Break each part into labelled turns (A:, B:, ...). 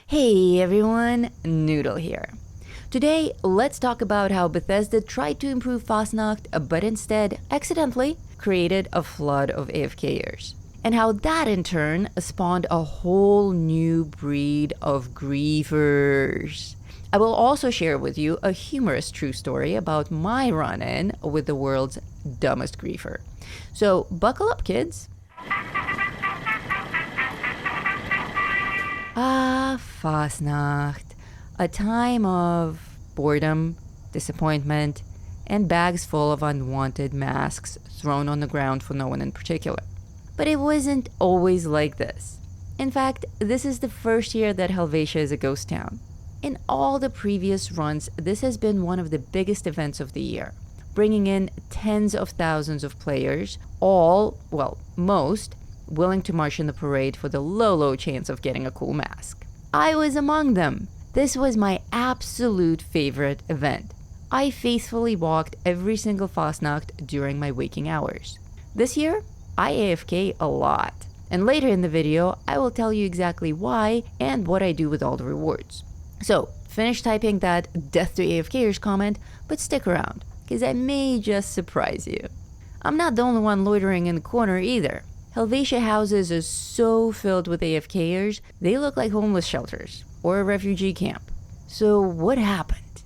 A: Hey everyone, Noodle here. Today, let's talk about how Bethesda tried to improve Fasnacht, but instead, accidentally, created a flood of AFKers. And how that in turn spawned a whole new breed of griefers. I will also share with you a humorous true story about my run-in with the world's dumbest griefer. So buckle up, kids. Fasnacht, a time of boredom, disappointment, and bags full of unwanted masks thrown on the ground for no one in particular. But it wasn't always like this. In fact, this is the first year that Helvetia is a ghost town. In all the previous runs, this has been one of the biggest events of the year, bringing in tens of thousands of players, most, willing to march in the parade for the low chance of getting a cool mask. I was among them. This was my absolute favorite event. I faithfully walked every single Fasnacht during my waking hours. This year, I AFK a lot. And later in the video, I will tell you exactly why and what I do with all the rewards. So, finish typing that death to AFKers comment, but stick around, because I may just surprise you. I'm not the only one loitering in the corner either. Helvetia houses are so filled with AFKers, they look like homeless shelters or a refugee camp. So what happened?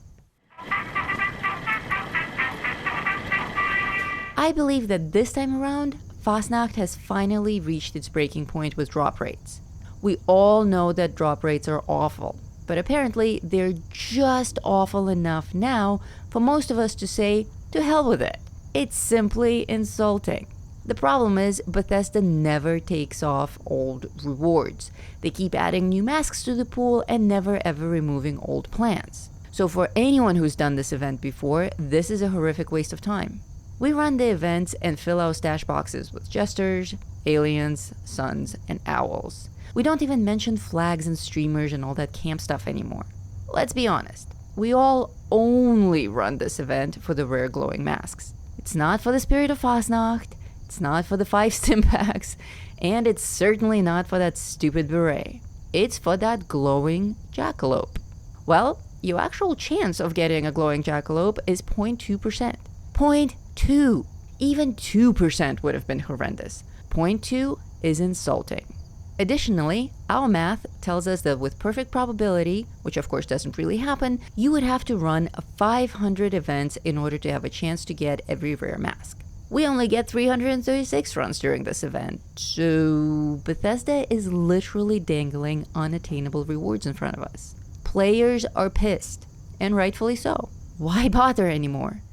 A: I believe that this time around, Fasnacht has finally reached its breaking point with drop rates. We all know that drop rates are awful, but apparently they're just awful enough now for most of us to say, to hell with it. It's simply insulting. The problem is, Bethesda never takes off old rewards. They keep adding new masks to the pool and never ever removing old plans. So for anyone who's done this event before, this is a horrific waste of time. We run the events and fill our stash boxes with jesters, aliens, suns, and owls. We don't even mention flags and streamers and all that camp stuff anymore. Let's be honest, we all only run this event for the rare glowing masks. It's not for the spirit of Fasnacht. It's not for the 5 stim packs, and it's certainly not for that stupid beret. It's for that glowing jackalope. Well, your actual chance of getting a glowing jackalope is 0.2%. 0.2! Even 2% would have been horrendous. 0.2 is insulting. Additionally, our math tells us that with perfect probability, which of course doesn't really happen, you would have to run 500 events in order to have a chance to get every rare mask. We only get 336 runs during this event, so Bethesda is literally dangling unattainable rewards in front of us. Players are pissed, and rightfully so. Why bother anymore?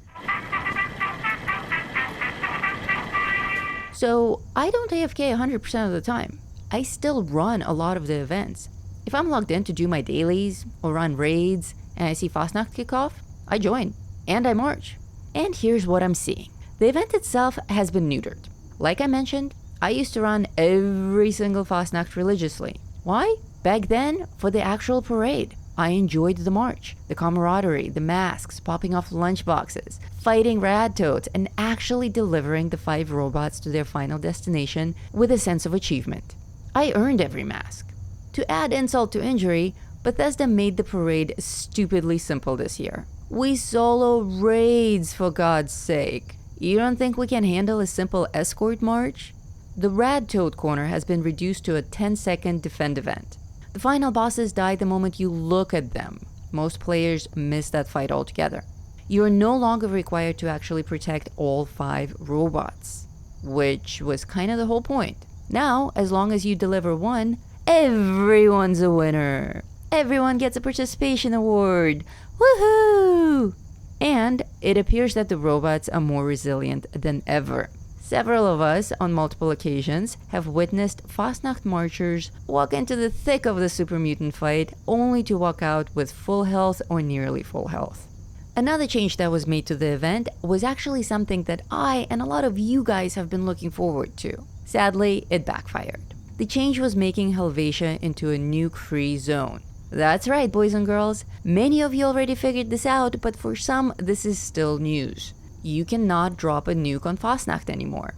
A: So I don't AFK 100% of the time. I still run a lot of the events. If I'm logged in to do my dailies or run raids and I see Fasnacht kick off, I join and I march. And here's what I'm seeing. The event itself has been neutered. Like I mentioned, I used to run every single Fasnacht religiously. Why? Back then, for the actual parade. I enjoyed the march, the camaraderie, the masks, popping off lunchboxes, fighting rad toads, and actually delivering the 5 robots to their final destination with a sense of achievement. I earned every mask. To add insult to injury, Bethesda made the parade stupidly simple this year. We solo raids, for God's sake. You don't think we can handle a simple escort march? The Rad Toad Corner has been reduced to a 10-second defend event. The final bosses die the moment you look at them. Most players miss that fight altogether. You're no longer required to actually protect all 5 robots, which was kind of the whole point. Now, as long as you deliver one, everyone's a winner. Everyone gets a participation award. Woohoo! And it appears that the robots are more resilient than ever. Several of us, on multiple occasions, have witnessed Fasnacht marchers walk into the thick of the super mutant fight, only to walk out with full health or nearly full health. Another change that was made to the event was actually something that I and a lot of you guys have been looking forward to. Sadly, it backfired. The change was making Helvetia into a nuke-free zone. That's right, boys and girls. Many of you already figured this out, but for some, this is still news. You cannot drop a nuke on Fasnacht anymore.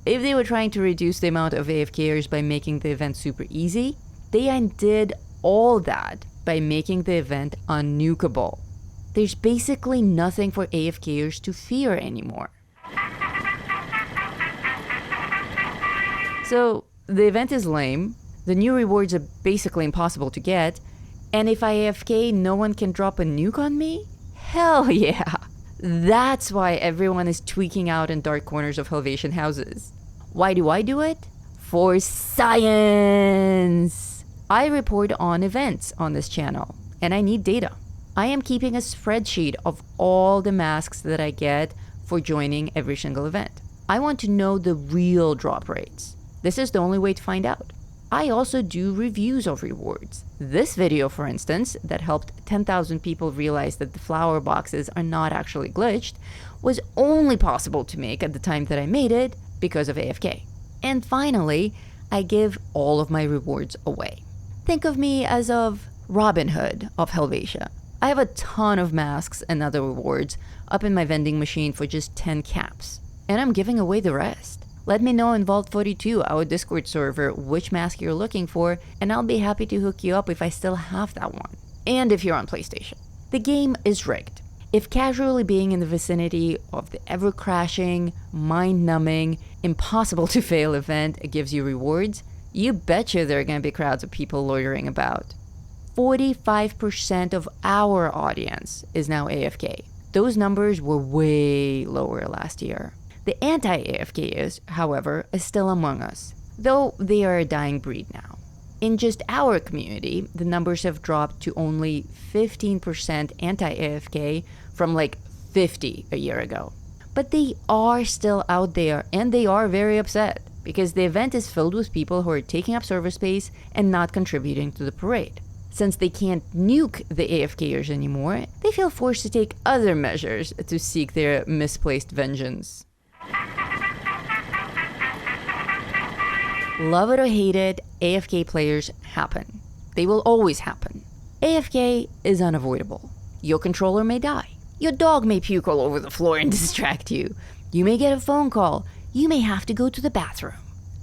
A: If they were trying to reduce the amount of AFKers by making the event super easy, they undid all that by making the event unnukeable. There's basically nothing for AFKers to fear anymore. So the event is lame, the new rewards are basically impossible to get, and if I AFK, no one can drop a nuke on me? Hell yeah! That's why everyone is tweaking out in dark corners of Helvetian houses. Why do I do it? For science! I report on events on this channel, and I need data. I am keeping a spreadsheet of all the masks that I get for joining every single event. I want to know the real drop rates. This is the only way to find out. I also do reviews of rewards. This video, for instance, that helped 10,000 people realize that the flower boxes are not actually glitched, was only possible to make at the time that I made it because of AFK. And finally, I give all of my rewards away. Think of me as of Robin Hood of Helvetia. I have a ton of masks and other rewards up in my vending machine for just 10 caps, and I'm giving away the rest. Let me know in Vault 42, our Discord server, which mask you're looking for, and I'll be happy to hook you up if I still have that one. And if you're on PlayStation. The game is rigged. If casually being in the vicinity of the ever-crashing, mind-numbing, impossible-to-fail event gives you rewards, you betcha there are going to be crowds of people loitering about. 45% of our audience is now AFK. Those numbers were way lower last year. The anti-AFKers, however, is still among us, though they are a dying breed now. In just our community, the numbers have dropped to only 15% anti-AFK from like 50 a year ago. But they are still out there, and they are very upset, because the event is filled with people who are taking up server space and not contributing to the parade. Since they can't nuke the AFKers anymore, they feel forced to take other measures to seek their misplaced vengeance. Love it or hate it, AFK players happen. They will always happen. AFK is unavoidable. Your controller may die. Your dog may puke all over the floor and distract you. You may get a phone call. You may have to go to the bathroom.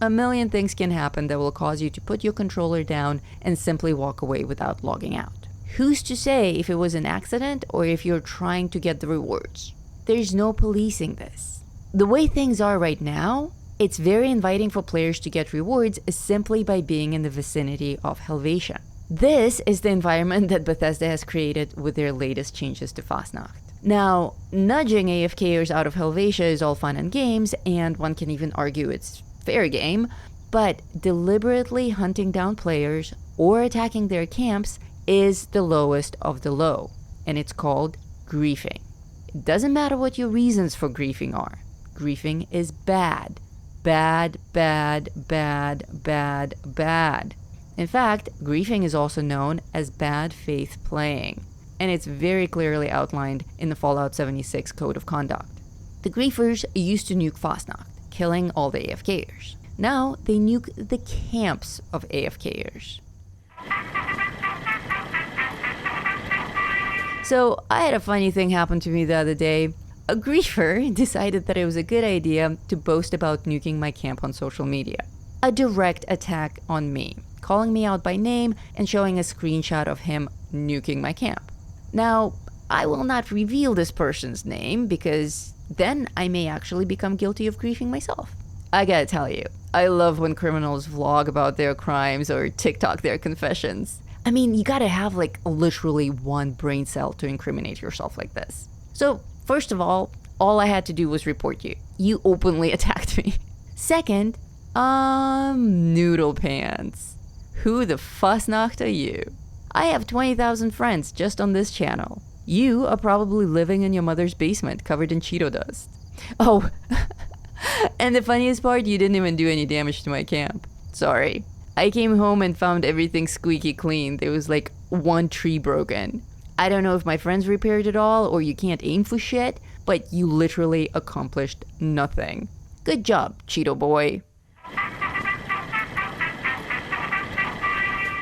A: A million things can happen that will cause you to put your controller down and simply walk away without logging out. Who's to say if it was an accident or if you're trying to get the rewards? There's no policing this. The way things are right now, it's very inviting for players to get rewards simply by being in the vicinity of Helvetia. This is the environment that Bethesda has created with their latest changes to Fasnacht. Now, nudging AFKers out of Helvetia is all fun and games, and one can even argue it's fair game, but deliberately hunting down players or attacking their camps is the lowest of the low, and it's called griefing. It doesn't matter what your reasons for griefing are. Griefing is bad. Bad, bad, bad, bad, bad. In fact, griefing is also known as bad faith playing, and it's very clearly outlined in the Fallout 76 Code of Conduct. The griefers used to nuke Fasnacht, killing all the AFKers. Now they nuke the camps of AFKers. So I had a funny thing happen to me the other day. A griefer decided that it was a good idea to boast about nuking my camp on social media. A direct attack on me, calling me out by name and showing a screenshot of him nuking my camp. Now, I will not reveal this person's name because then I may actually become guilty of griefing myself. I gotta tell you, I love when criminals vlog about their crimes or TikTok their confessions. I mean, you gotta have like literally one brain cell to incriminate yourself like this. So, first of all I had to do was report you. You openly attacked me. Second, noodle pants. Who the Fasnacht are you? I have 20,000 friends just on this channel. You are probably living in your mother's basement covered in Cheeto dust. Oh, and the funniest part, you didn't even do any damage to my camp. Sorry. I came home and found everything squeaky clean. There was like one tree broken. I don't know if my friends repaired it all or you can't aim for shit, but you literally accomplished nothing. Good job, Cheeto boy.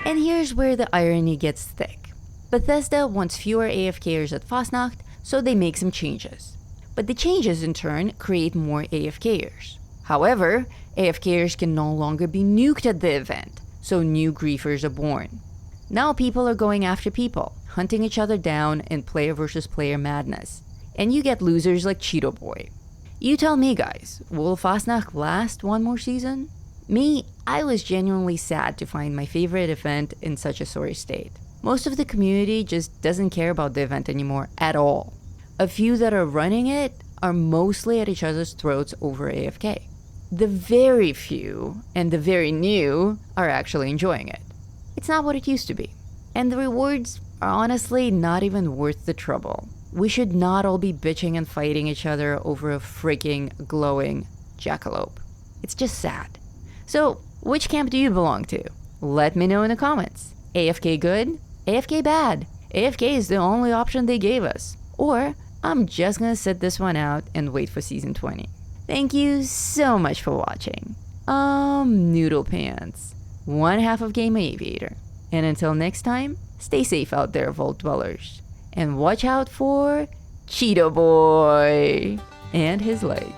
A: And here's where the irony gets thick. Bethesda wants fewer AFKers at Fasnacht, so they make some changes. But the changes in turn create more AFKers. However, AFKers can no longer be nuked at the event, so new griefers are born. Now people are going after people, hunting each other down in player versus player madness. And you get losers like Cheeto Boy. You tell me, guys, will Fasnacht last one more season? Me, I was genuinely sad to find my favorite event in such a sorry state. Most of the community just doesn't care about the event anymore at all. A few that are running it are mostly at each other's throats over AFK. The very few and the very new are actually enjoying it. It's not what it used to be. And the rewards are honestly not even worth the trouble. We should not all be bitching and fighting each other over a freaking glowing jackalope. It's just sad. So, which camp do you belong to? Let me know in the comments. AFK good? AFK bad? AFK is the only option they gave us. Or, I'm just gonna sit this one out and wait for season 20. Thank you so much for watching. Noodle Pants, one half of Game Aviator. And until next time, stay safe out there, Vault Dwellers. And watch out for Cheeto Boy and his leg.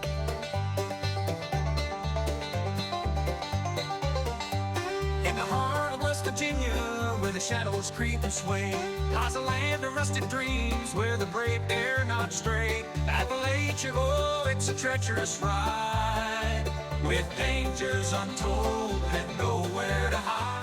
B: In the heart of West Virginia, where the shadows creep and sway, lies a land of rusted dreams, where the brave dare not stray. Appalachia, oh, it's a treacherous ride, with dangers untold and nowhere to hide.